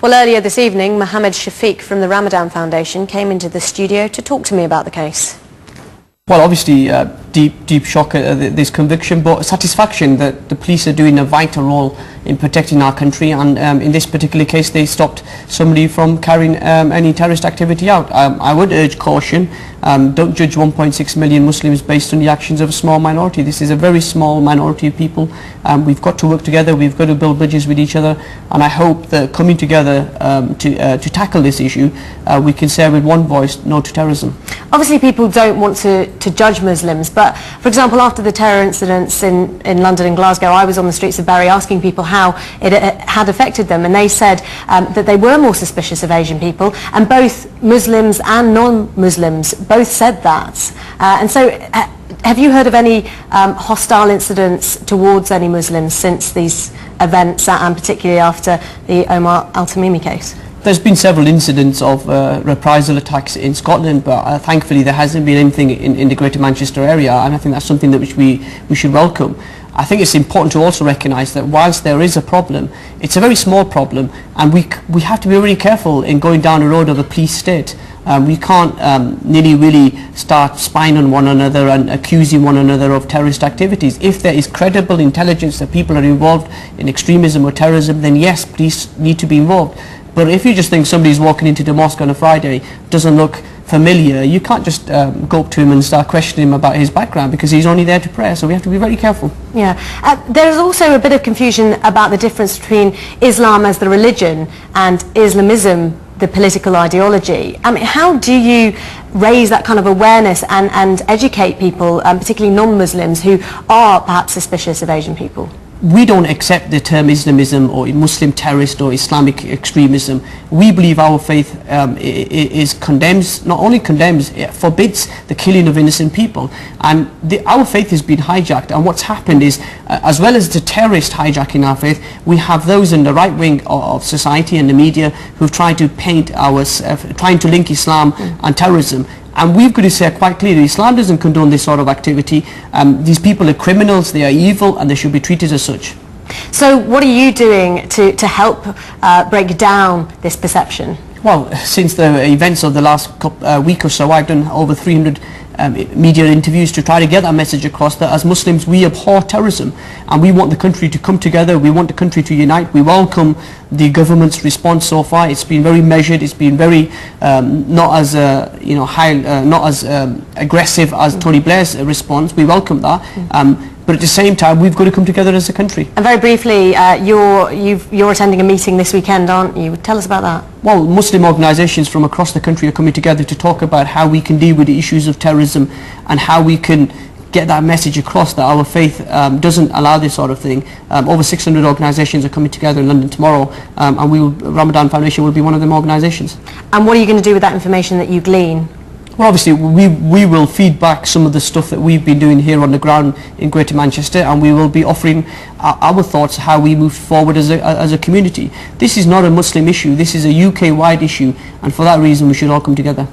Well, earlier this evening, Mohammed Shafiq from the Ramadan Foundation came into the studio to talk to me about the case. Well, obviously, deep shock at this conviction, but satisfaction that the police are doing a vital role in protecting our country, and in this particular case they stopped somebody from carrying any terrorist activity out. I would urge caution. Don't judge 1.6 million Muslims based on the actions of a small minority. This is a very small minority of people. We've got to work together, we've got to build bridges with each other, and I hope that coming together to tackle this issue, we can say with one voice, no to terrorism. Obviously people don't want to judge Muslims, but for example, after the terror incidents in London and Glasgow, I was on the streets of Bury asking people how it had affected them, and they said that they were more suspicious of Asian people, and both Muslims and non-Muslims both said that. And so have you heard of any hostile incidents towards any Muslims since these events, and particularly after the Omar Al-Tamimi case? There's been several incidents of reprisal attacks in Scotland, but thankfully there hasn't been anything in the Greater Manchester area, and I think that's something that we should welcome. I think it's important to also recognise that whilst there is a problem, it's a very small problem, and we have to be really careful in going down a road of a police state. We can't really start spying on one another and accusing one another of terrorist activities. If there is credible intelligence that people are involved in extremism or terrorism, then yes, police need to be involved. But if you just think somebody's walking into the mosque on a Friday, doesn't look familiar, you can't just go up to him and start questioning him about his background, because he's only there to pray, so we have to be very careful. Yeah. There's also a bit of confusion about the difference between Islam as the religion and Islamism, the political ideology. I mean, how do you raise that kind of awareness and educate people, particularly non-Muslims, who are perhaps suspicious of Asian people? We don't accept the term Islamism or Muslim terrorist or Islamic extremism. We believe our faith condemns, not only condemns, it forbids the killing of innocent people. And our faith has been hijacked, and what's happened is, as well as the terrorist hijacking our faith, we have those in the right wing of society and the media who've tried to paint trying to link Islam and terrorism. And we've got to say quite clearly, Islam doesn't condone this sort of activity. These people are criminals, they are evil, and they should be treated as such. So what are you doing to help break down this perception? Well, since the events of the last week or so, I've done over 300 media interviews to try to get that message across, that as Muslims we abhor terrorism, and we want the country to come together, we want the country to unite. We welcome the government's response so far. It's been very measured, it's been very not as aggressive as Tony Blair's response. We welcome that. But at the same time, we've got to come together as a country. And very briefly, you're attending a meeting this weekend, aren't you? Tell us about that. Well, Muslim organisations from across the country are coming together to talk about how we can deal with the issues of terrorism and how we can get that message across that our faith doesn't allow this sort of thing. Over 600 organisations are coming together in London tomorrow, and Ramadan Foundation will be one of them organisations. And what are you going to do with that information that you glean? Well, obviously we will feed back some of the stuff that we've been doing here on the ground in Greater Manchester, and we will be offering our thoughts how we move forward as a community. This is not a Muslim issue, this is a UK-wide issue, and for that reason we should all come together.